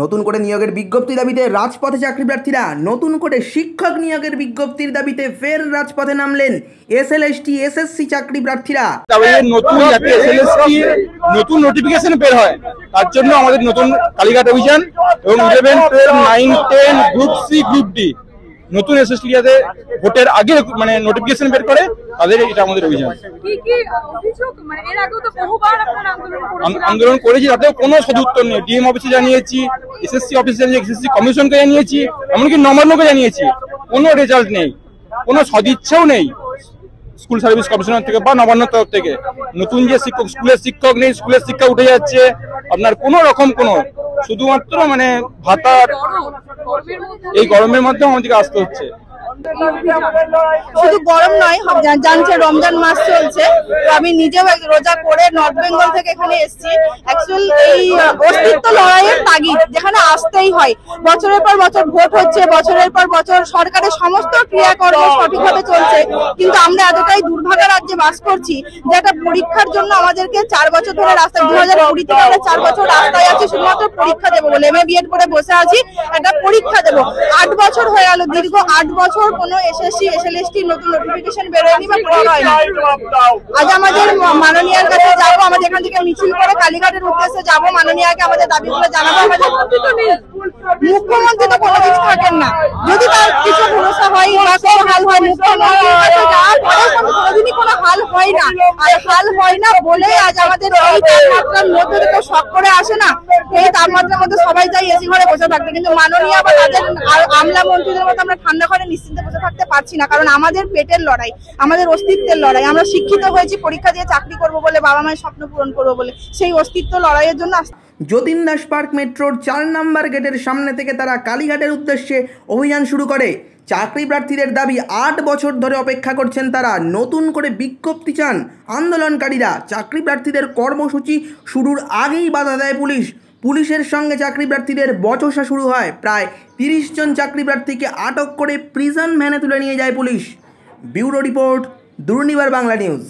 নতুন করে নিয়োগের বিজ্ঞপ্তি দাবিতে রাজপথে চাকরি প্রার্থীরা। নতুন করে শিক্ষক নিয়োগের বিজ্ঞপ্তির দাবিতে ফের রাজপথে নামলেন এসএলএসটি এসএসসি চাকরি প্রার্থীরা। নতুন যাতে এসএলএসটি নতুন নোটিফিকেশন বের হয় তার জন্য আমাদের নতুন কালীঘাট অভিযান এবং 11, 12, 9, 10 গ্রুপ সি গ্রুপ ডি নতুন এসএসসি যাতে ভোটের আগে মানে নোটিফিকেশন বের করে তাদের এটা আমাদের অভিযান। কি কি অভিযোগ মানে এর আগেও তো বহুবার আপনারা আন্দোলন করেছি, তাতেও কোনো সদুত্তর নেই। ডিএম অফিসে জানিয়েছি, এসএসসি অফিসে জানিয়েছি, এসএসসি কমিশনকে জানিয়েছি, এমনকি নবান্নকে জানিয়েছি, কোনো রেজাল্ট নেই, কোনো সদিচ্ছাও নেই স্কুল সার্ভিস কমিশনার থেকে বা নবান্নর তরফ থেকে। নতুন যে শিক্ষক, স্কুলের শিক্ষক নেই, স্কুলের শিক্ষা উঠে যাচ্ছে, আপনার কোনো রকম কোনো শুধুমাত্র মানে ভাতার এই গরমের মধ্যে আমাদেরকে আসতে হচ্ছে। শুধু গরম নয়, জানছে রমজান মাস চলছে, তো আমি নিজেও রোজা করে নর্থ বেঙ্গল থেকে এখানে এসেছি। অ্যাকচুয়াল এই অস্তিত্ব লড়াইয়ের তাগিদ যেখানে আসতেই হয়। বছরের পর বছর ভোট হচ্ছে, বছরের পর বছর সরকারের সমস্ত ক্রিয়াকর্ম সঠিকভাবে চলছে, কিন্তু আমরা এতটাই দুর্ভাগা রাজ্যে বাস করছি যে একটা পরীক্ষার জন্য আমাদেরকে 4 বছর ধরে রাস্তায় 2020 থেকে আমরা 4 বছর রাস্তায় আছি শুধুমাত্র পরীক্ষা দেবো বলে। এমএ বিএড করে বসে আছি, একটা পরীক্ষা দেবো। 8 বছর হয়ে গেল, দীর্ঘ 8 বছর কোনো এসএসসি এসএলএসটি নতুন নোটিফিকেশন বেরোয়নি বা করা হয়নি। আজ আমাদের মাননীয়ার কাছে যাবো, আমাদের এখান থেকে মিছিল করে কালীঘাটের উদ্দেশ্যে যাবো, মাননীয়াকে আমাদের দাবিগুলো জানাবো। মুখ্যমন্ত্রী তো কোনোদিনই থাকেন না, যদি তার কিছু ভরসা হয় বা কোনো হাল হয় মুখ্যমন্ত্রীর কাছে যাওয়ার পরে কোনোদিনই কোনো হাল হয় না। আর হাল হয় না বলে আজ আমাদের এই তাপমাত্রার মধ্যে তো শক করে আসে না, এই তাপমাত্রার মধ্যে সবাই চাই এসি ঘরে বসে থাকতে, কিন্তু মাননীয় বা তাদের আমলা মন্ত্রীদের মতো আমরা ঠান্ডা ঘরে নিশ্চিন্তে বসে থাকতে পারছি না। কারণ আমাদের পেটের লড়াই, আমাদের অস্তিত্বের লড়াই। আমরা শিক্ষিত হয়েছি পরীক্ষা দিয়ে চাকরি করব বলে, বাবা মায়ের স্বপ্ন পূরণ করবো বলে, সেই অস্তিত্ব লড়াইয়ের জন্য। যতীন দাস পার্ক মেট্রোর 4 নম্বর গেটের সামনে থেকে তারা কালীঘাটের উদ্দেশ্যে অভিযান শুরু করে। চাকরি প্রার্থীদের দাবি, 8 বছর ধরে অপেক্ষা করছেন তারা, নতুন করে বিজ্ঞপ্তি চান আন্দোলনকারীরা। চাকরি প্রার্থীদের কর্মসূচি শুরুর আগেই বাধা দেয় পুলিশ। পুলিশের সঙ্গে চাকরি প্রার্থীদের বচসা শুরু হয়। প্রায় 30 জন চাকরি প্রার্থীকে আটক করে প্রিজন ভ্যানে তুলে নিয়ে যায় police. Bureau report, Durnibar Bangla news.